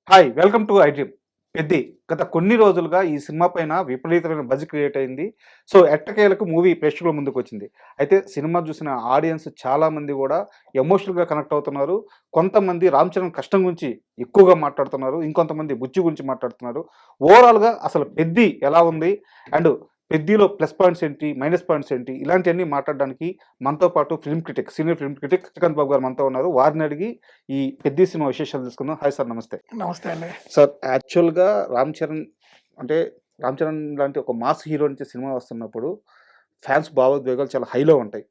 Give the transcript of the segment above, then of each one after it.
Hi! Welcome to iDream. Peddi. గత కొన్ని రోజులుగా ఈ సినిమా పైన విపరీతమైన బజ్ క్రియేట్ అయింది. సో, ఎట్టకేలకు మూవీ ప్రేక్షకుల ముందుకొచ్చింది. అయితే సినిమా చూసిన ఆడియన్స్ చాలామంది గూడా ఎమోషనల్‌గా కనెక్ట్ అవుతున్నారు. కొంతమంది 'రామ్ చరణ్' కష్టం గురించి ఎక్కువగా మాట్లాడుతున్నారు. ఇంకొంతమంది బుజ్జి గురించి మాట్లాడుతున్నారు. ఓవరాల్‌గా అసలు 'పెద్ది' ఎలా ఉంది? అండ్ 'పెద్దిలో' ప్లస్ పాయింట్స్ ఏంటి? మైనస్ పాయింట్స్ ఏంటి? ఇలాంటియన్నీ మాట్లాడడానికి మనతో పాటు సీనియర్ ఫిల్మ్ క్రిటిక్ శ్రీకాంత్ బాబు గారు మనతో ఉన్నారు. వారిని అడిగి ఈ 'పెద్ది' సినిమా విశేషాలు తెలుసుకుందాం. Hi sir! నమస్తే. నమస్తే అండి. సార్, యాక్చువల్‌గా 'రామ్ చరణ్' అంటే 'రామ్ చరణ్' లాంటి ఒక మాస్ హీరో నుంచి సినిమా వస్తున్నప్పుడు ఫ్యాన్స్ భావోద్వేగాలు చాలా హైలో ఉంటాయి.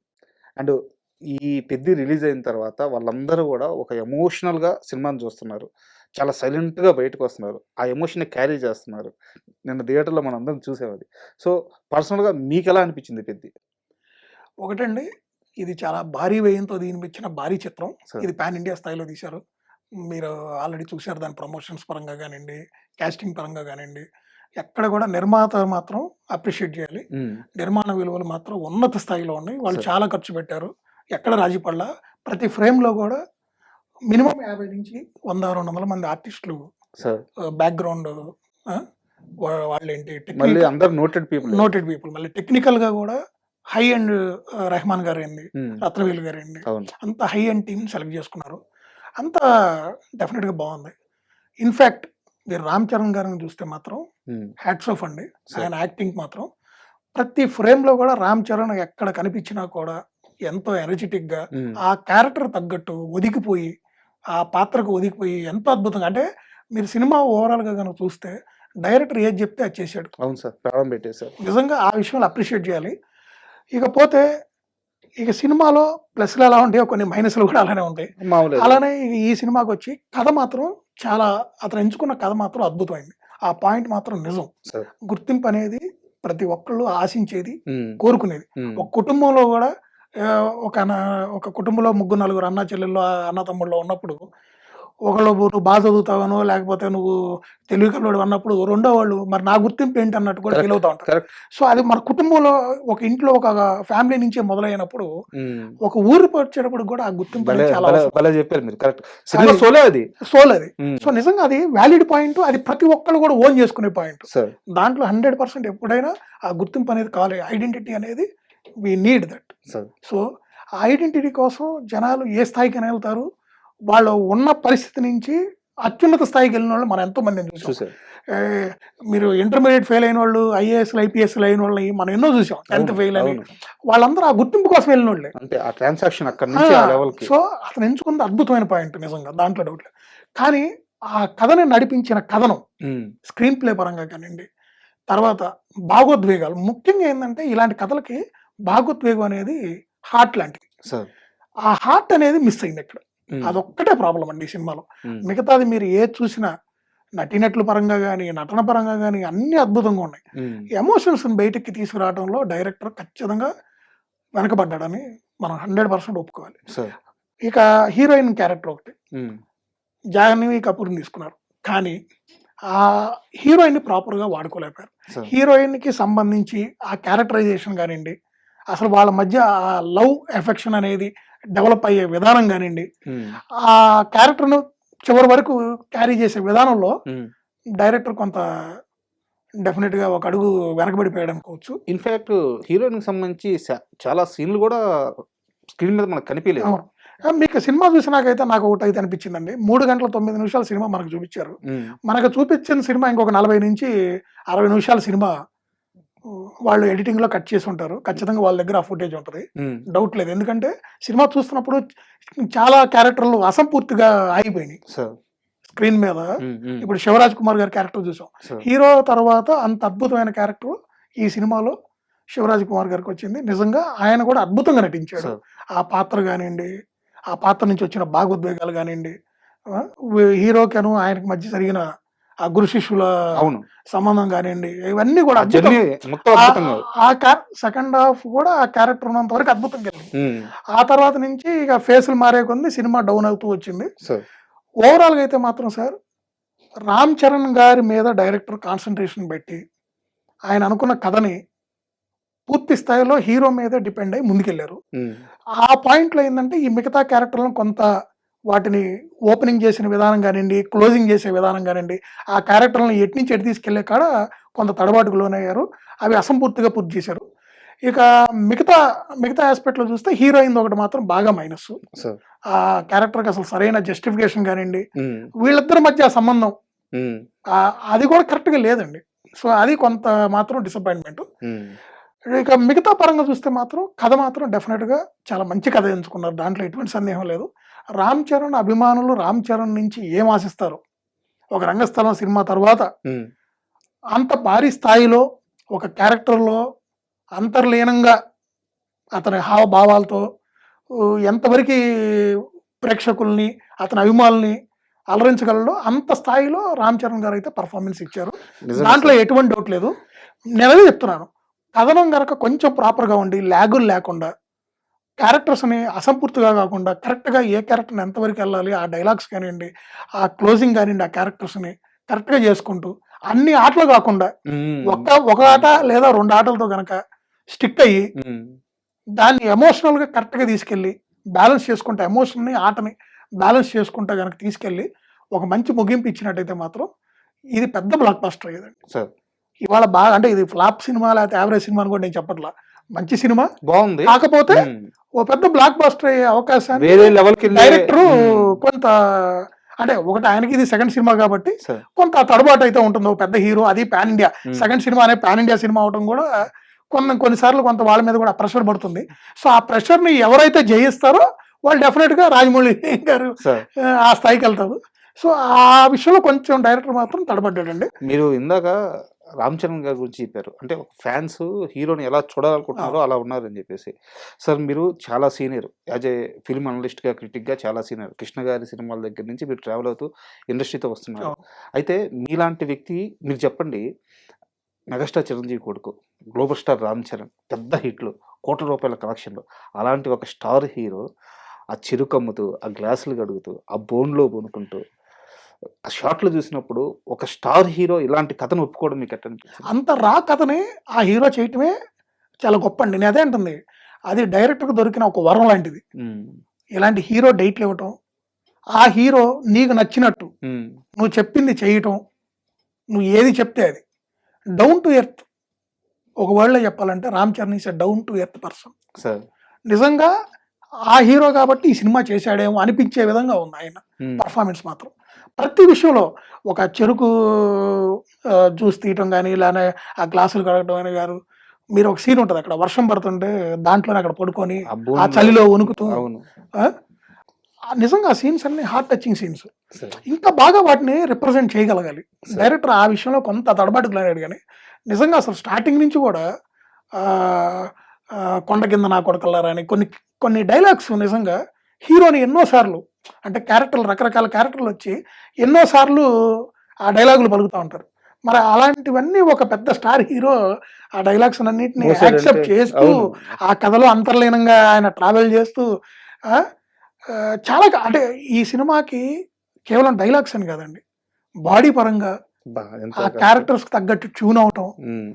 అండ్ ఈ 'పెద్ది' రిలీజ్ అయిన తర్వాత వాళ్ళందరూ గూడా ఒక ఎమోషనల్‌గా సినిమాని చూస్తున్నారు. చాలా సైలెంట్‌గా బయటకొస్తున్నారు. ఆ ఎమోషన్‌ని క్యారీ చేస్తున్నారు. నిన్న థియేటర్‌లో మనందరం చూసాం అది. సో, పర్సనల్‌గా మీకెలా అనిపించింది 'పెద్ది'? ఒకటండి, ఇది చాలా భారీ వ్యయంతో దీనిమిచ్చిన భారీ చిత్రం. సార్. ఇది పాన్ ఇండియా స్థాయిలో తీశారు. మీరు ఆల్రెడీ చూసారు దాని ప్రమోషన్స్ పరంగా గానియండి, కాస్టింగ్ పరంగా గానియండి, ఎక్కడ కూడా నిర్మాత మాత్రం అప్రిషియేట్ చేయాలి. హ్మ్. నిర్మాణ విలువలు మాత్రం ఉన్నత స్థాయిలో ఉన్నాయి. వాళ్ళు సార్. చాలా ఖర్చు పెట్టారు. ఎక్కడ రాజీ పడలా. ప్రతి ఫ్రేమ్‌లో గూడా మినిమమ్ 50-100, 200 మంది ఆర్టిస్టులు సార్. బ్యాక్‌గ్రౌండ్ ఆహ్, వాళ్ళేంటి మళ్ళీ టెక్నిక్ అందరూ నోటెడ్ పీపులే. Noted people. మళ్ళీ టెక్నికల్‌గా గూడా హై ఎండ్ రెహమాన్ గారేంది, హ్మ్. రత్నవేలు గారేంది, అవును. అంత హై ఎండ్ టీమ్‌ని సెలెక్ట్ చేసుకున్నారు. అంతా డెఫినిట్‌గా బావుంది. ఇన్‌ఫాక్ట్ మీరు 'రామ్ చరణ్' గారిని చూస్తే మాత్రం హ్మ్. హ్యాట్స్ ఆఫ్ అండి. సార్. ఆయన యాక్టింగ్ మాత్రం ప్రతి ఫ్రేమ్‌లో గూడా 'రామ్ చరణ్' ఎక్కడ కనిపించినా కూడా ఎంతో ఎనర్జిటిక్‌గా హ్మ్. ఆ క్యారెక్టర్ తగ్గట్టు ఒదిగిపోయి, ఆ పాత్రకు ఒదిగిపోయి ఎంతో అద్భుతంగా అంటే మీరు సినిమా ఓవరాల్‌గా గనుక చూస్తే డైరెక్టర్ ఏది జెప్తే అది చేశాడు. అవును సార్. ప్రాణం పెట్టేసారు. నిజంగా ఆ విషయంలో అప్రిషియేట్ చేయాలి. ఇకపోతే ఇక సినిమాలో ప్లస్‌లు ఎలా ఉంటాయో కొన్ని మైనస్‌లు కూడా అలానే ఉంటాయి. మామూలే అది. అలానే ఈ సినిమాకొచ్చి కథ మాత్రం చాలా అతను ఎంచుకున్న కథ మాత్రం అద్భుతమైంది. ఆ పాయింట్ మాత్రం నిజం. సార్. గుర్తింపనేది ప్రతి ఒక్కళ్ళు ఆశించేది, హ్మ్. కోరుకునేది. హ్మ్. ఒక కుటుంబంలో గూడా ఒక కుటుంబంలో ముగ్గురు, నలుగురు అన్నా చెల్లెళ్ళు, అన్నదమ్ముళ్ళు ఉన్నప్పుడు నువ్వు బా చదువుతావనో, లేకపోతే నువ్వు తెలివి కల్లోడివి అన్నప్పుడు రెండో వాళ్ళు మరి నా గుర్తింపు ఏంటి అన్నట్టు కూడా ఫీల్ కరెక్ట్. అవుతా ఉంటారు. కరెక్ట్. సో, అది మన కుటుంబంలో ఒక ఇంట్లో ఒక ఫ్యామిలీ నుంచే మొదలైనప్పుడు హ్మ్. ఒక ఊరికొచ్చేటప్పటికి గూడా ఆ గుర్తింపు భలే అనేది చాలా భలే అవసరం. భలే చెప్పారు మీరు. కరెక్ట్. సినిమా అది సోలే అది. సోల్ అది. హ్మ్. సో, నిజంగా అది వాలిడ్ పాయింట్. అది ప్రతి ఒక్కళ్ళు గూడా ఓన్ చేసుకునే పాయింట్. సార్. దాంట్లో 100% ఎప్పుడైనా ఆ గుర్తింపు అనేది కావాలి. ఐడెంటిటీ అనేది we need that. Sir. So, ఆ ఐడెంటిటీ కోసం జనాలు ఏ స్థాయికైనా ఎళ్తారు. వాళ్ళు ఉన్న పరిస్థితి నుంచి అత్యున్నత స్థాయికెళ్ళినోళ్ళు మనం ఎంతో మందిని చూసాం. చూసారు. ఆహ్, మీరు ఇంటర్మీడియేట్ ఫెయిల్ అయినోళ్ళు, ఐఏఎస్‌లు, ఐపీఎస్‌లు అయినోళ్ళని మనం ఎన్నో చూసాం. 10థ్ అవును. ఫెయిల్ అని. అవును. వాళ్ళందరూ ఆ గుర్తింపు కోసం ఎళ్ళినోళ్ళే. అంతే. ఆ ట్రాన్సాక్షన్ అక్కడి ఆ! నుంచి ఆ లెవెల్‌కి. సో, అతను ఎంచుకున్నది అద్భుతమైన పాయింట్ నిజంగా. దాంట్లో డౌట్ లేదు. కానీ ఆ కథని నడిపించిన కథనం హ్మ్. స్క్రీన్ ప్లే పరంగా కానియండి, తర్వాత భావోద్వేగాలు ముఖ్యంగా ఏందంటే ఇలాంటి కథలకి భావోద్వేగం అనేది హార్ట్ లాంటిది. సార్. ఆ హార్ట్ అనేది మిస్ అయిందిక్కడ. హ్మ్. అదొక్కటే ప్రాబ్లమ్ అండి ఈ సినిమాలో. హ్మ్. మిగతాది మీరు ఏది చూసినా నటీనటుల పరంగా గాని, నటన పరంగా గాని అన్నీ అద్భుతంగా ఉన్నాయి. హ్మ్. ఎమోషన్స్‌ని బయటికి తీసుకురావడంలో డైరెక్టర్ ఖచ్చితంగా వెనకబడ్డాడని మనం 100% ఒప్పుకోవాలి. సార్. ఇక హీరోయిన్ క్యారెక్టర్ ఒకటి. హ్మ్. జాహ్నవి కపూర్‌ని తీసుకున్నారు. కానీ ఆ హీరోయిన్‌ని ప్రాపర్‌గా వాడుకోలేకపోయారు. సార్. హీరోయిన్‌కి సంబంధించి ఆ క్యారెక్టరైజేషన్ గానియండి, అసలు వాళ్ళ మధ్య ఆ లవ్ ఎఫెక్షన్ అనేది డెవలప్ అయ్యే విధానం గానియండి, హ్మ్. ఆ క్యారెక్టర్‌ను చివరి వరకు క్యారీ చేసే విధానంలో హ్మ్. డైరెక్టర్ కొంత డెఫినిట్‌గా ఒక అడుగు వెనకబడిపోయాడనుకోవచ్చు. ఇన్‌ఫాక్ట్ హీరోయిన్‌కి సంబంధించి చాలా సీన్‌లు గూడా స్క్రీన్ మీద మనకు కనిపియలేదు. అవును. మీకు సినిమా చూసినాకైతే నాకొకటైతే అనిపించిందండి. 3 గంటల 9 నిమిషాల సినిమా మనకు చూపిచ్చారు. హ్మ్. మనకు చూపిచ్చిన సినిమా ఇంకొక 40-60 నిమిషాల సినిమా వాళ్ళు ఎడిటింగ్‌లో కట్ చేసుంటారు. ఖచ్చితంగా వాళ్ళ దగ్గర ఆ ఫుటేజ్ ఉంటది. హ్మ్. డౌట్ లేదు. ఎందుకంటే సినిమా చూస్తున్నప్పుడు చాలా క్యారెక్టర్‌లు అసంపూర్తిగా ఆగిపోయినాయి. సార్. స్క్రీన్ మీద. హ్మ్. హ్మ్. ఇప్పుడు 'శివరాజ్ కుమార్' గారి క్యారెక్టర్ చూసాం. సార్. హీరో తర్వాత అంత అద్భుతమైన క్యారెక్టర్ ఈ సినిమాలో 'శివరాజ్ కుమార్' గారికొచ్చింది. నిజంగా ఆయన కూడా అద్భుతంగా నటించాడు. సార్. ఆ పాత్ర గానియండి, ఆ పాత్ర నుంచి వచ్చిన భావోద్వేగాలు గానియండి, హీరోకిను ఆయనకి మధ్య జరిగిన ఆ గురు శిష్యుల అవును. సంబంధం గానియండి, ఇవన్నీ కూడా ఆ అద్భుతం. జర్నీ మొత్తం ఆహ్, అద్భుతంగా. ఆ సెకండ్ హాఫ్ కూడా ఆ క్యారెక్టర్ ఉన్నంత వరకు అద్భుతంగెళ్ళింది. హ్మ్. ఆ తర్వాత నుంచి ఇక ఫేసులు మారే కొద్దీ సినిమా డౌన్ అవుతూ వచ్చింది. సార్. ఓవరాల్‌గా అయితే మాత్రం సార్, 'రామ్ చరణ్' గారి మీద డైరెక్టర్ కాన్సంట్రేషన్ బెట్టి, ఆయన అనుకున్న కథని పూర్తి స్థాయిలో హీరో మీదే డిపెండ్ అయ్యి ముందుకెళ్లారు. హ్మ్. ఆ పాయింట్‌లో ఏందంటే, ఈ మిగతా క్యారెక్టర్‌లను కొంత వాటిని ఓపెనింగ్ చేసిన విధానం కానివ్వండి, క్లోజింగ్ చేసే విధానం కానివ్వండి, ఆ క్యారెక్టర్‌లని ఎటు నుంచి ఎటు తీసుకెళ్ళే కాడ కొంత తడబాటుకు లోనయ్యారు. అవి అసంపూర్తిగా పూర్తి చేశారు. ఇక మిగతా, మిగతా యాస్పెక్ట్‌లో చూస్తే హీరోయిన్‌ది ఒకటి మాత్రం బాగా మైనస్సు. సార్. ఆ క్యారెక్టర్‌కి అసలు సరైన జస్టిఫికేషన్ కానివ్వండి, హ్మ్. వీళ్ళిద్దరి మధ్య ఆ సంబంధం హ్మ్. అది కూడా కరెక్ట్‌గా లేదండి. సో, అది కొంత మాత్రం డిసప్పాయింట్‌మెంటు. హ్మ్. ఇక మిగతా పరంగా చూస్తే మాత్రం కథ మాత్రం డెఫినిట్‌గా చాలా మంచి కథ ఎంచుకున్నారు. దాంట్లో ఎటువంటి సందేహం లేదు. రామ్ చరణ్ అభిమానులు రామ్ చరణ్ నుంచి ఏం ఆశిస్తారో, ఒక రంగస్థలం సినిమా తర్వాత హ్మ్. అంత భారీ స్థాయిలో ఒక క్యారెక్టర్‌లో అంతర్లీనంగా అతని హావభావాలతో ఎంతవరకి ప్రేక్షకుల్ని, అతని అభిమానుల్ని అలరించగలడో అంత స్థాయిలో రామ్ చరణ్ గారైతే పెర్ఫార్మన్స్ ఇచ్చారు. నిజమే దాంట్లో సార్. ఎటువంటి డౌట్ లేదు. నేనదే చెప్తున్నాను. కథనం గనక కొంచెం ప్రాపర్‌గా ఉండి, లాగులు లేకుండా, క్యారెక్టర్స్‌ని అసంపూర్తిగా కాకుండా, కరెక్ట్‌గా ఏ క్యారెక్టర్‌ని ఎంతవరకెళ్ళాలి, ఆ డైలాగ్స్ కానియండి, ఆ క్లోజింగ్ కానియండి, ఆ క్యారెక్టర్స్‌ని కరెక్ట్‌గా చేసుకుంటూ, అన్ని ఆటలు కాకుండా, హ్మ్. ఒక ఆట లేదా 2 ఆటలతో గనక స్టిక్ అయ్యి, హ్మ్. దాన్ని ఎమోషనల్‌గా కరెక్ట్‌గా తీసుకెళ్ళి, బ్యాలెన్స్ చేసుకుంటా ఎమోషన్‌ని, ఆటని బ్యాలెన్స్ చేసుకుంటా గనక తీసుకెళ్ళి, ఒక మంచి ముగింపు ఇచ్చినట్టయితే మాత్రం, ఇది పెద్ద బ్లాక్ బస్టర్ అయ్యేదండి. సార్. ఇవాళ బాగా అంటే ఇది ఫ్లాప్ సినిమా లేకపోతే యావరేజ్ సినిమా అని కూడా నేను చెప్పట్లా. మంచి సినిమా. బావుంది. కాకపోతే హ్మ్. ఓ పెద్ద బ్లాక్ బస్టర్ అయ్యే అవకాశాన్ని వేరే లెవెల్‌కెళ్ళే డైరెక్టరు హ్మ్. కొంత అంటే ఒకటి ఆయనకి ఇది సెకండ్ సినిమా కాబట్టి సార్. కొంత తడబాటు అయితే ఉంటుంది. ఒక పెద్ద హీరో అది పాన్ ఇండియా. హ్మ్. సెకండ్ సినిమా అనే పాన్ ఇండియా సినిమా అవ్వడం కూడా కొన్ని సార్లు కొంత వాళ్ళ మీద కూడా ప్రెషర్ పడుతుంది. సో, ఆ ప్రెషర్‌ని ఎవరైతే జయిస్తారో వాళ్ళు డెఫినిట్‌గా రాజమౌళి గారు సార్. ఆ స్థాయికెళ్తారు. సో, ఆ విషయంలో కొంచెం డైరెక్టర్ మాత్రం తడబడ్డాడండి. మీరు ఇందాక 'రామ్ చరణ్' గారి గురించి చెప్పారు. అంటే ఫాన్స్ హీరోని ఎలా చూడాలనుకుంటున్నారో అవును. అలా ఉన్నారని చెప్పేసి. సార్ మీరు చాలా సీనియర్. యాస్ ఏ ఫిల్మ్ అనలిస్ట్‌గా, క్రిటిక్‌గా చాలా సీనియర్. 'కృష్ణ' గారి సినిమాల దగ్గర నుంచి మీరు ట్రావెల్ అవుతూ ఇండస్ట్రీతో వస్తున్నారు. అవును. అయితే మీలాంటి వ్యక్తి మీరు చెప్పండి, మెగాస్టార్ చిరంజీవి కొడుకు, గ్లోబల్ స్టార్ 'రామ్ చరణ్' పెద్ద హిట్లు, ₹1,00,00,000 కలెక్షన్‌లు. అలాంటి ఒక స్టార్ హీరో ఆ చెరుకమ్ముతూ, ఆ గ్లాసులు కడుగుతూ, ఆ బోన్‌లో బొనుకుంటూ, ఆ షాట్లు చూసినప్పుడు ఒక స్టార్ హీరో ఇలాంటి కథను ఒప్పుకోవడం మీకు ఎట్లా అనిపించింది? అంత రా కథని ఆ హీరో చేయటమే చాలా గొప్పండి. నేను అదే అంటుంది. అది డైరెక్టర్‌కి దొరికిన ఒక వరం లాంటిది. హ్మ్. ఇలాంటి హీరో డేట్‌లు ఇవ్వటం, ఆ హీరో నీకు నచ్చినట్టు హ్మ్. నువ్వు చెప్పింది చేయటం, నువ్వు ఏది చెప్తే అది. Down to earth. ఒక వర్డ్‌లో చెప్పాలంటే 'Ram Charan is a down to earth person.' Sir. నిజంగా ఆ హీరో కాబట్టి ఈ సినిమా చేశాడేమో అనిపించే విధంగా ఉంది ఆయన హ్మ్. పెర్ఫార్మెన్స్ మాత్రం. ప్రతి విషయంలో ఒక చెరుకు జ్యూస్ తీయటం గాని, ఇలానే ఆ గ్లాసులు కడగటం అని గారు, మీరు ఒక సీన్ ఉంటది అక్కడ వర్షం పడుతుంటే దాంట్లోనే అక్కడ పడుకొని, ఆ ఆ బోన్‌లో చలిలో వణుకుతూ అవును. ఆ! నిజంగా ఆ సీన్స్ అన్నీ హార్ట్ టచింగ్ సీన్స్. సార్. ఇంకా బాగా వాటిని రిప్రజెంట్ చేయగలగాలి. సార్. డైరెక్టర్ ఆ విషయంలో కొంత తడబాటుకులయ్యాడు గానీ, నిజంగా అసలు స్టార్టింగ్ నుంచి కూడా ఆహ్, 'కొండ కింద నా కొడకల్లారా' అని కొన్ని కొన్ని డైలాగ్స్ నిజంగా హీరోని ఎన్నో సార్లు అంటే క్యారెక్టర్లు రకరకాల క్యారెక్టర్‌లొచ్చి ఎన్నో సార్లు ఆ డైలాగులు పలుకుతా ఉంటారు. మరి అలాంటివన్నీ ఒక పెద్ద స్టార్ హీరో ఆ డైలాగ్స్‌నన్నిటిని మోసాడంటే యాక్సెప్ట్ చేస్తూ, అవును. ఆ కథలో అంతర్లీనంగా ఆయన ట్రావెల్ చేస్తూ ఆ! చాలా అంటే ఈ సినిమాకి కేవలం డైలాగ్స్ అని కాదండి. బాడీ పరంగా అబ్బా! ఎంత ఆ కష్టం. క్యారెక్టర్స్‌కి తగ్గట్టు ట్యూన్ అవ్వటం. హ్మ్.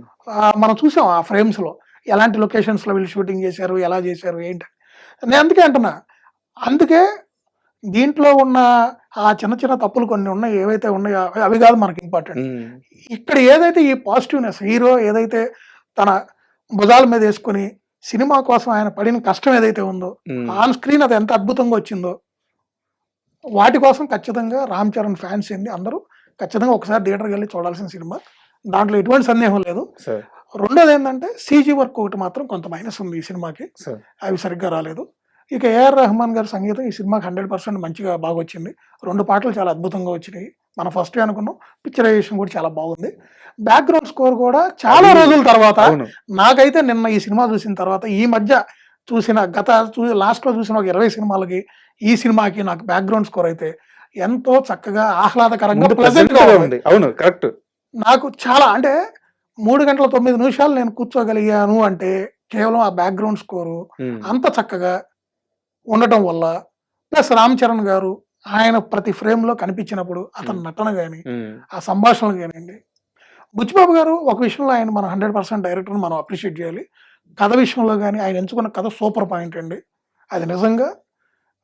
మనం చూసాం ఆ ఫ్రేమ్స్‌లో. ఎలాంటి లొకేషన్స్‌లో వీళ్ళు షూటింగ్ చేశారు, ఎలా చేశారు, ఏంటని. నేను అందుకే అంటున్నా. అందుకే దీంట్లో ఉన్న ఆ చిన్న చిన్న తప్పులు కొన్ని ఉన్నాయి. ఏవైతే ఉన్నాయో అవి కాదు మనకి ఇంపార్టెంట్. హ్మ్. ఇక్కడ ఏదైతే ఈ పాజిటివ్‌నెస్ హీరో ఏదైతే తన భుజాల మీద యేసుకొని సినిమా కోసం ఆయన పడిన కష్టం ఏదైతే ఉందో, హ్మ్. ఆన్ స్క్రీన్ అది ఎంత అద్భుతంగా వచ్చిందో వాటి కోసం ఖచ్చితంగా 'రామ్ చరణ్' ఫ్యాన్స్ ఏంది అందరూ ఖచ్చితంగా ఒకసారి థియేటర్‌కెళ్లి చూడాల్సిన సినిమా. దాంట్లో ఎటువంటి సందేహం లేదు. సార్. రెండోదేంటంటే సీజీ వర్క్ ఒకటి మాత్రం కొంత మైనస్ ఉంది ఈ సినిమాకి. సార్. అవి సరిగ్గా రాలేదు. ఇక ఏఆర్ రెహమాన్ గారి సంగీతం ఈ సినిమాకి 100% మంచిగా బాగొచ్చింది. 2 పాటలు చాలా అద్భుతంగా వచ్చినాయి. మనం ఫస్టే అనుకున్నాం. పిక్చరైజేషన్ కూడా చాలా బాగుంది. బ్యాక్‌గ్రౌండ్ స్కోర్ కూడా చాలా అది రోజుల తర్వాత అవును. నాకైతే నిన్న ఈ సినిమా చూసిన తర్వాత ఈ మధ్య చూసిన లాస్ట్‌లో చూసిన ఒక 20 సినిమాలకి, ఈ సినిమాకి నాకు బ్యాక్‌గ్రౌండ్ స్కోర్ అయితే ఎంతో చక్కగా ఆహ్లాదకరంగా ముందు ప్లెజెంట్‌గా ప్లెజెంట్‌గా ఉంది. ఉంది. అవును. కరెక్ట్. నాకు చాలా అంటే 3 గంటల 9 నిమిషాలు నేను కూర్చోగలిగాను అంటే కేవలం ఆ బ్యాక్‌గ్రౌండ్ స్కోరు హ్మ్. అంత చక్కగా ఉండటం వల్ల, ప్లస్ 'రామ్ చరణ్' గారు ఆయన ప్రతి ఫ్రేమ్‌లో కనిపించినప్పుడు అతని హ్మ్. నటన గాని, హ్మ్. ఆ సంభాషణలు గానియండి. బుచ్చిబాబు గారు ఒక విషయంలో ఆయన మనం 100% డైరెక్టర్‌ని మనం అప్రిషియేట్ చేయాలి. కథ విషయంలో గాని ఆయన ఎంచుకున్న కథ సూపర్ పాయింట్ అండి. అది నిజంగా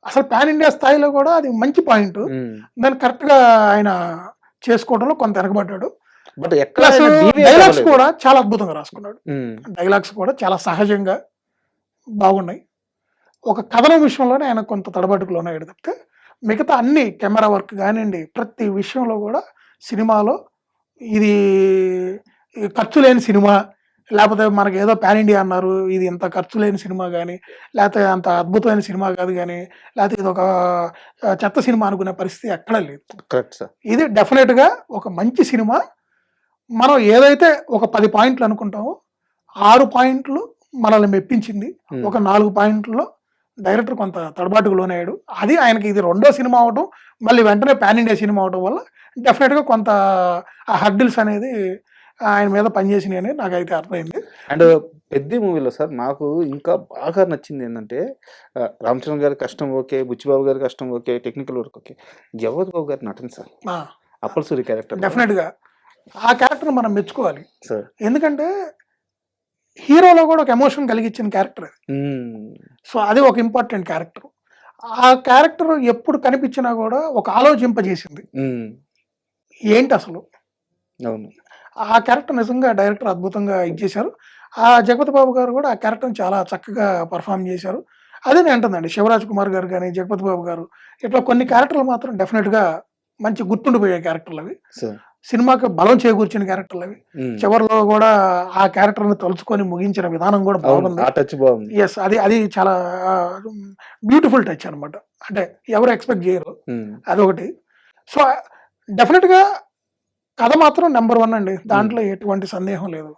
అసలు పాన్ ఇండియా స్థాయిలో కూడా అది మంచి పాయింట్. దాన్ని కరెక్ట్గా ఆయన చేసుకోవడంలో కొంత వెనకబడ్డాడు. బట్ ఎక్కడ ప్లస్ ఆయన deviate డైలాగ్స్ అవ్వలేదు. కూడా చాలా అద్భుతంగా రాసుకున్నాడు. ఉమ్, డైలాగ్స్ కూడా చాలా సహజంగా బాగున్నాయి. ఒక కథనం విషయంలోనే ఆయన కొంత తడబాటుకు లోనయ్యాడు తప్పితే మిగతా అన్ని కెమెరా వర్క్ కానివ్వండి, ప్రతి విషయంలో కూడా సినిమాలో ఇది ఖర్చు లేని సినిమా, లేకపోతే మనకి ఏదో పాన్ ఇండియా అన్నారు, ఇది ఇంత ఖర్చు లేని సినిమా కానీ, లేకపోతే అంత అద్భుతమైన సినిమా కాదు కానీ, లేకపోతే ఇది ఒక చెత్త సినిమా అనుకునే పరిస్థితి ఎక్కడా లేదు. Correct sir. ఇది డెఫినెట్గా ఒక మంచి సినిమా. మనం ఏదైతే ఒక 10 పాయింట్లు అనుకుంటామో 6 పాయింట్లు మనల్ని మెప్పించింది. ఒక 4 పాయింట్లలో డైరెక్టర్ కొంత తడబాటుకు లోనయ్యాడు. అది ఆయనకి ఇది రెండో సినిమా అవడం, మళ్ళీ వెంటనే పాన్ ఇండియా సినిమా అవడం వల్ల డెఫినెట్గా కొంత ఆ హర్డిల్స్ అనేది ఆయన మీద పనిచేసినాయి అనేది నాకైతే అర్థమైంది. అండ్ పెద్ద మూవీలో సార్ నాకు ఇంకా బాగా నచ్చింది ఏంటంటే రామ్ చరణ్ గారి కష్టం ఓకే, బుచ్చిబాబు గారి కష్టం okay, technical work okay, Jagapathi Babu గారి నటన సార్, అప్పల్ సూరి క్యారెక్టర్ డెఫినెట్గా ఆ క్యారెక్టర్ మనం మెచ్చుకోవాలి. సార్. ఎందుకంటే హీరోలో కూడా ఒక ఎమోషన్ కలిగించిన క్యారెక్టర్ అది. సో అది ఒక ఇంపార్టెంట్ క్యారెక్టర్. ఆ క్యారెక్టర్ ఎప్పుడు కనిపించినా కూడా ఒక ఆలోచింపజేసింది. ఏంటి అసలు అవును. ఆ క్యారెక్టర్ నిజంగా డైరెక్టర్ అద్భుతంగా ఇచ్చేశారు. ఆ జగపతి బాబు గారు కూడా ఆ క్యారెక్టర్ని చాలా చక్కగా పర్ఫామ్ చేశారు. అదే నేను అంటుందండి, శివరాజ్ కుమార్ గారు కానీ, జగపతి బాబు గారు, ఇట్లా కొన్ని క్యారెక్టర్లు మాత్రం డెఫినెట్గా మంచి గుర్తుండిపోయే క్యారెక్టర్లు అవి. సార్. సినిమాకి బలం చేకూర్చిన క్యారెక్టర్లు అవి. చివరిలో కూడా ఆ క్యారెక్టర్ని తలుచుకొని ముగించిన విధానం కూడా బాగుంది. ఆ టచ్ బాగుంది. ఎస్, అది అది చాలా బ్యూటిఫుల్ టచ్ అనమాట. అంటే ఎవరు ఎక్స్పెక్ట్ చేయరు, అదొకటి. సో డెఫినెట్గా కథ మాత్రం నెంబర్ 1 అండి, దాంట్లో ఎటువంటి సందేహం లేదు.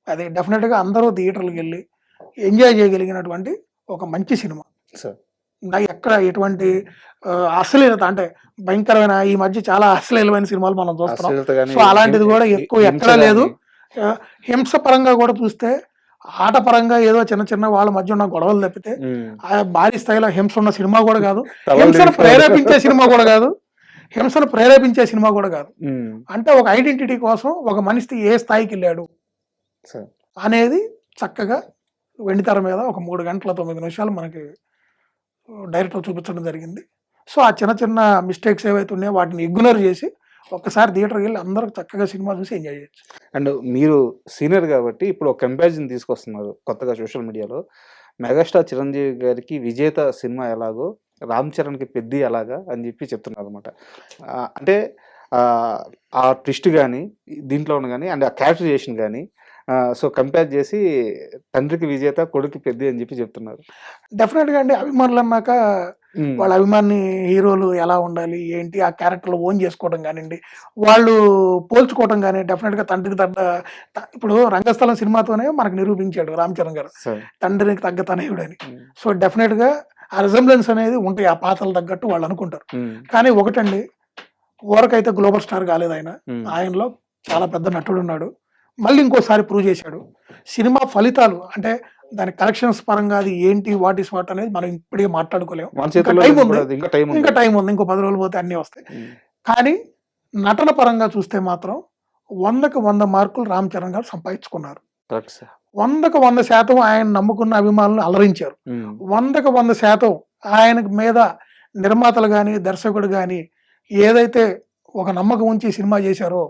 అది డెఫినెట్గా అందరూ థియేటర్లకు వెళ్ళి ఎంజాయ్ చేయగలిగినటువంటి ఒక మంచి సినిమా. సార్. నాకు ఎక్కడ ఎటువంటి అశ్లీలత, అంటే భయంకరమైన ఈ మధ్య చాలా అశ్లీలమైన సినిమాలు మనం చూస్తున్నాం. అశ్లీలత గానీ, సో అలాంటిది కూడా ఎక్కువ హింస ఎక్కడా లేదు. గానీ. హింస పరంగా కూడా చూస్తే ఆట పరంగా ఏదో చిన్న చిన్న వాళ్ళ మధ్య ఉన్న గొడవలు తప్పితే భారీ స్థాయిలో హింస ఉన్న సినిమా కూడా కాదు. హింసను ప్రేరేపించే సినిమా కూడా కాదు. హింసను ప్రేరేపించే సినిమా కూడా కాదు. అంటే ఒక ఐడెంటిటీ కోసం ఒక మనిషి ఏ స్థాయికి వెళ్ళాడు సార్. అనేది చక్కగా వెండితెర మీద ఒక 3 గంటల 9 నిమిషాలు మనకి డైరెక్టర్ చూపించడం జరిగింది. సో ఆ చిన్న చిన్న మిస్టేక్స్ ఏవైతే ఉన్నాయో వాటిని ఇగ్నోర్ చేసి ఒక్కసారి థియేటర్కి వెళ్ళి అందరూ చక్కగా సినిమా చూసి ఎంజాయ్ చేయొచ్చు. అండ్ మీరు సీనియర్ కాబట్టి ఇప్పుడు ఒక కంపారిజన్ తీసుకొస్తున్నారు కొత్తగా సోషల్ మీడియాలో. మెగాస్టార్ చిరంజీవి గారికి విజేత సినిమా ఎలాగో రామ్ చరణ్కి పెద్ది ఎలాగా అని చెప్పి చెప్తున్నారు అనమాట. అంటే ఆ ట్విస్ట్ కానీ దీంట్లో ఉన్న కానీ అండ్ ఆ క్యారెక్టరైజేషన్ కానీ సో కంపేర్ చేసి తండ్రికి విజేత కొడుకు పెద్ది అని చెప్పి చెప్తున్నారు. డెఫినెట్గా అండి, అభిమానులు అన్నాక వాళ్ళ అభిమాని హీరోలు ఎలా ఉండాలి ఏంటి ఆ క్యారెక్టర్లు ఓన్ చేసుకోవడం కానివ్వండి, వాళ్ళు పోల్చుకోవడం కానీ డెఫినెట్గా తండ్రికి ఇప్పుడు రంగస్థలం సినిమాతోనే మనకు నిరూపించాడు రామ్ చరణ్ గారు తండ్రికి తగ్గ తనయుడు అని. సో డెఫినెట్గా ఆ రిజంబ్లెన్స్ అనేది ఉంటాయి, ఆ పాత్రలు తగ్గట్టు వాళ్ళు అనుకుంటారు. కానీ ఒకటండి, ఊరకైతే గ్లోబల్ స్టార్ కాలేదు ఆయన. ఆయనలో చాలా పెద్ద నటుడు ఉన్నాడు. మళ్ళీ ఇంకోసారి ప్రూవ్ చేశాడు. సినిమా ఫలితాలు అంటే దాని కలెక్షన్స్ పరంగా అది ఏంటి, వాట్ ఈస్ వాట్ అనేది మనం ఇప్పటికే మాట్లాడుకోలేము. ఇంకా టైం ఉంది, ఇంకో 10 రోజులు పోతే అన్నీ వస్తాయి. కానీ నటన పరంగా చూస్తే మాత్రం 100కి 100 మార్కులు రామ్ చరణ్ గారు సంపాదించుకున్నారు. 100కి 100% ఆయన నమ్ముకున్న అభిమానులను అలరించారు. 100కి 100% ఆయన మీద నిర్మాతలు కానీ దర్శకుడు కానీ ఏదైతే ఒక నమ్మకం ఉంచి సినిమా చేశారో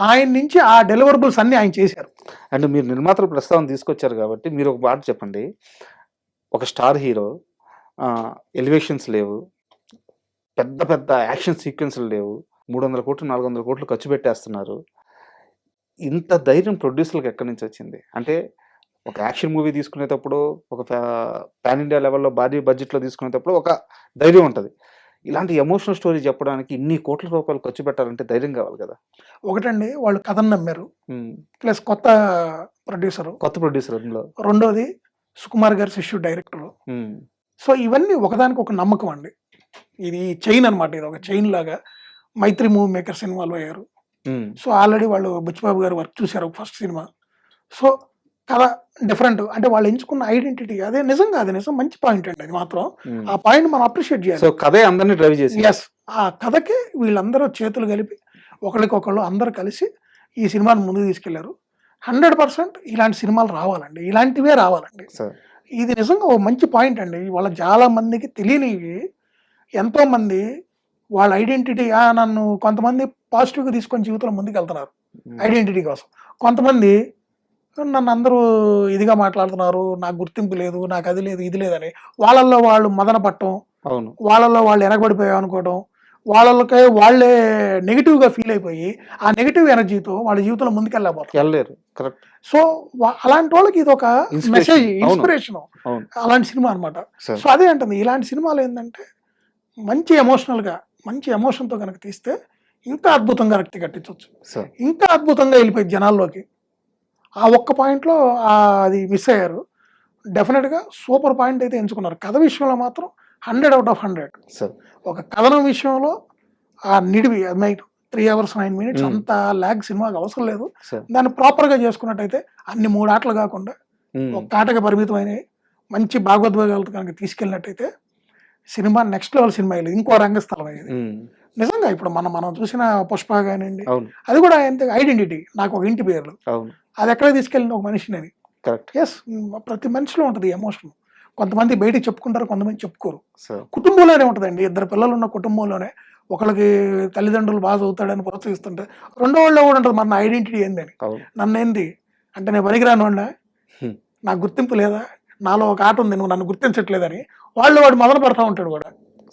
ఆయన నుంచి ఆ డెలివరబుల్స్ అన్ని ఆయన చేశారు. అండ్ మీరు నిర్మాతల ప్రస్తావన తీసుకొచ్చారు కాబట్టి మీరు ఒక మాట చెప్పండి. ఒక స్టార్ హీరో, ఎలివేషన్స్ లేవు, పెద్ద పెద్ద యాక్షన్ సీక్వెన్స్లు లేవు, 300 కోట్లు 400 కోట్లు ఖర్చు పెట్టేస్తున్నారు. ఇంత ధైర్యం ప్రొడ్యూసర్లకు ఎక్కడి నుంచి వచ్చింది? అంటే ఒక యాక్షన్ మూవీ తీసుకునేటప్పుడు, ఒక పాన్ ఇండియా లెవెల్లో భారీ బడ్జెట్లో తీసుకునేటప్పుడు ఒక ధైర్యం ఉంటుంది. ఇలాంటి ఎమోషనల్ స్టోరీ చెప్పడానికి ఇన్ని కోట్ల రూపాయలు ఖర్చు పెట్టాలంటే ధైర్యం కావాలి కదా. ఒకటండి, వాళ్ళు కథను నమ్మారు, ప్లస్ కొత్త ప్రొడ్యూసర్. అందులో రెండోది సుకుమార్ గారి శిష్యుడు డైరెక్టర్. సో ఇవన్నీ ఒకదానికి ఒక నమ్మకం అండి. ఇది చైన్ అనమాట, ఇది ఒక చైన్ లాగా. మైత్రి మూవీ మేకర్స్ ఇన్వాల్వ్ అయ్యారు. సో ఆల్రెడీ వాళ్ళు బుచ్చిబాబు గారు వర్క్ చూశారు ఫస్ట్ సినిమా. సో కథ డిఫరెంట్, అంటే వాళ్ళు ఎంచుకున్న ఐడెంటిటీ అదే. నిజంగా అది నిజం, మంచి పాయింట్ అండి అది మాత్రం. ఆ పాయింట్ మనం అప్రిషియేట్ చేయాలి. సో కథే అందరినీ డ్రైవ్ చేసి, ఎస్, ఆ కథకి వీళ్ళందరూ చేతులు కలిపి ఒకరికొకళ్ళు అందరూ కలిసి ఈ సినిమాని ముందుకు తీసుకెళ్లారు. 100% ఇలాంటి సినిమాలు రావాలండి, ఇలాంటివే రావాలండి. ఇది నిజంగా ఓ మంచి పాయింట్ అండి. ఇవాళ చాలా మందికి తెలియనివి ఎంతోమంది వాళ్ళ ఐడెంటిటీ నన్ను కొంతమంది పాజిటివ్‌గా తీసుకొని జీవితంలో ముందుకెళ్తున్నారు ఐడెంటిటీ కోసం. కొంతమంది నన్ను అందరూ ఇదిగా మాట్లాడుతున్నారు, నాకు గుర్తింపు లేదు, నాకు అది లేదు, ఇది లేదని వాళ్ళల్లో వాళ్ళు మదన పట్టడం, అవును. వాళ్ళల్లో వాళ్ళు వెనకబడిపోయాం అనుకోవడం, వాళ్ళకే వాళ్ళే నెగెటివ్‌గా ఫీల్ అయిపోయి ఆ నెగెటివ్ ఎనర్జీతో వాళ్ళ జీవితంలో ముందుకెళ్ళలేకపోతారు. వెళ్ళలేరు. కరెక్ట్. సో అలాంటి వాళ్ళకి ఇది ఒక ఇన్స్పిరేషన్. మెసేజ్, అవును. ఇన్స్పిరేషన్. అవును. అలాంటి సినిమా అన్నమాట. సార్. సో అదే అంటుంది ఇలాంటి సినిమాలు ఏంటంటే మంచి ఎమోషనల్‌గా మంచి ఎమోషన్‌తో కనుక తీస్తే ఇంకా అద్భుతంగా రక్తి కట్టించవచ్చు. సార్. ఇంకా అద్భుతంగా వెళ్ళిపోయింది జనాల్లోకి. ఆ ఒక్క పాయింట్‌లో అది మిస్ అయ్యారు. డెఫినిట్‌గా సూపర్ పాయింట్ అయితే ఎంచుకున్నారు. కథ విషయంలో మాత్రం 100/100. సార్. ఒక కథనం విషయంలో ఆ నిడివి నైట్ 3 అవర్స్ 9 మినిట్స్ అంత లాగ్ సినిమాకి అవసరం లేదు. సార్. దాన్ని ప్రాపర్‌గా చేసుకున్నట్టయితే అన్ని 3 ఆటలు కాకుండా ఒక ఆటకి పరిమితమైనవి మంచి భాగవద్వేగాలతో కనుక తీసుకెళ్ళినట్టయితే సినిమా నెక్స్ట్ లెవెల్ సినిమా అయ్యేది. ఇంకో రంగస్థలం అయ్యేది. నిజంగా ఇప్పుడు మనం చూసిన 'పుష్ప' గానియండి, అవును. అది కూడా అంతే ఐడెంటిటీ. నాకు ఒక ఇంటి పేర్లు. అవును. అది ఎక్కడికి తీసుకెళ్ళింది ఒక మనిషిని. కరెక్ట్. యెస్. ప్రతి మనిషిలో ఉంటది ఎమోషన్. కొంతమంది బయటికి చెప్పుకుంటారు, కొంతమంది చెప్పుకోరు. సార్. కుటుంబంలోనే ఉంటదండి. ఇద్దరు పిల్లలున్న కుటుంబంలోనే ఒకళ్ళకి తల్లిదండ్రులు బాగా చదువుతాడని ప్రోత్సహిస్తుంటే రెండో వాళ్ళలో కూడా ఉంటది మరి నా ఐడెంటిటీ ఏందని. అవును. నన్నేంది అంటే నేను పనికిరానోడినా? హ్మ్. నాకు గుర్తింపు లేదా? నాలో ఒక ఆట ఉంది, నువ్వు నన్ను గుర్తించట్లేదని వాడు మొదలు పడతా ఉంటాడు కూడా.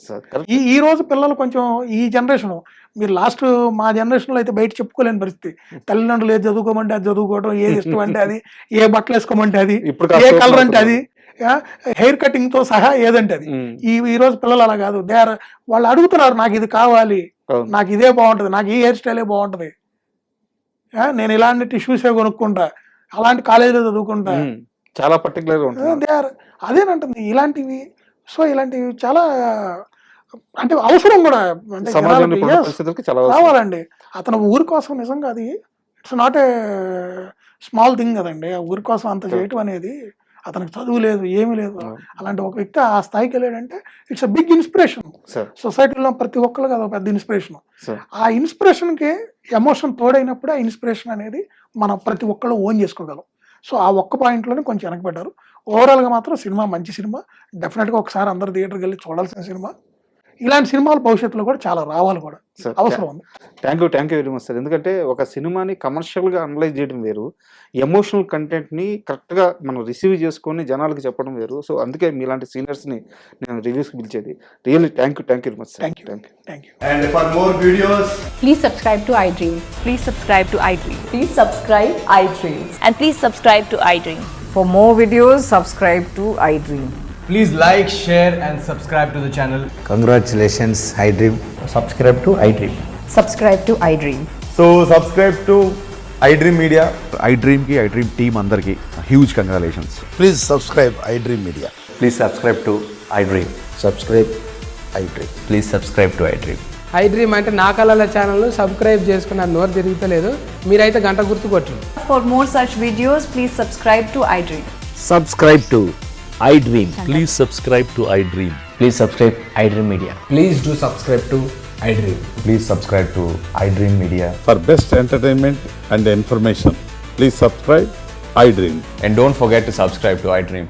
సార్. కరెక్ట్. ఈ రోజు పిల్లలు కొంచెం ఈ జనరేషన్ మీరు లాస్ట్ మా జనరేషన్‌లో అయితే బయట చెప్పుకోలేని పరిస్థితి. తల్లిదండ్రులు ఏది చదువుకోమంటే అది చదువుకోవడం, ఏది ఇష్టం అంటే అది, ఏ బట్టలు వేసుకోమంటే అది, ఇప్పుడు ఏ కాస్త కలర్ అంటే అది, హెయిర్ కటింగ్‌తో సహా ఏదంటే అది. హ్మ్. ఈ రోజు పిల్లలు అలా కాదు. వాళ్ళు అడుగుతున్నారు నాకు ఇది కావాలి, అవును. నాకు ఇదే బాగుంటది, నాకు ఈ హెయిర్ స్టైలే బాగుంటది. నేను ఇలాంటి షూసే కొనుక్కుంటా, అలాంటి కాలేజీలో చదువుకుంటా. చాలా పర్టికులర్‌గా ఉంటుంది. అదేనంటుంది ఇలాంటివి. సో ఇలాంటివి చాలా అంటే అవసరం కూడా. అంటే సమాజంలో జనాలకి ఇప్పుడున్న yes, పరిస్థితులకి చాలా అవసరం. రావాలండి. అతను ఊరి కోసం నిజంగా అది it's not a small thing కదండి. ఆ ఊరి కోసం అంత చేయటం అనేది అతనికి చదువు లేదు, ఏమీ లేదు. అలాంటి ఒక వ్యక్తి ఆ స్థాయికి వెళ్ళాడంటే it's a big inspiration. Sir. సొసైటీలో ప్రతి ఒక్కరికి అదొక పెద్ద ఇన్స్పిరేషన్. సార్. ఆ ఇన్స్పిరేషన్‌కి ఎమోషన్ తోడైనప్పుడు ఆ ఇన్స్పిరేషన్ అనేది మనం ప్రతి ఒక్కళ్ళు ఓన్ చేసుకోగలం. సో ఆ ఒక్క పాయింట్‌లోనే కొంచెం వెనకబడ్డారు. ఓవరాల్‌గా మాత్రం సినిమా మంచి సినిమా. డెఫినిట్‌గా ఒకసారి అందరూ థియేటర్‌కి వెళ్లి చూడాల్సిన సినిమా. ఇలాంటి సినిమాలు భవిష్యత్తులో కూడా చాలా రావాలి కూడా. సార్. అవసరం ఉంది. Thank you very much sir. ఎందుకంటే ఒక సినిమాని కమర్షియల్‌గా అనలైజ్ చేయడం వేరు. ఎమోషనల్ కంటెంట్‌ని కరెక్ట్‌గా మనం రిసీవ్ చేసుకొని జనాలకి చెప్పడం వేరు. సో అందుకే మీలాంటి సీనియర్స్‌ని నేను రివ్యూస్‌కి పిలిచేది. Really thank you very much sir. Thank you. And for more videos, Please subscribe to iDream. Please subscribe to iDream. Please subscribe iDreams. And please subscribe to iDream. For more videos, subscribe to iDream. please like, share and subscribe to the channel. Congratulations, iDream. subscribe to iDream. Subscribe to iDream. So subscribe to iDream Media. iDream ki iDream team andarki huge congratulations. Please subscribe iDream Media. Please subscribe to iDream. Subscribe iDream. Please subscribe to iDream. iDream అంటే నా కళల channel subscribe చేసుకున్న నోరు తిరుగుతలేదు. మీరైతే గంట గుర్తు కొట్టండి. For more such videos, please subscribe to iDream. Subscribe to iDream. Please subscribe to iDream. Please subscribe iDream Media. Please do subscribe to iDream. Please subscribe to iDream Media. For best entertainment and information, please subscribe iDream. And don't forget to subscribe to iDream.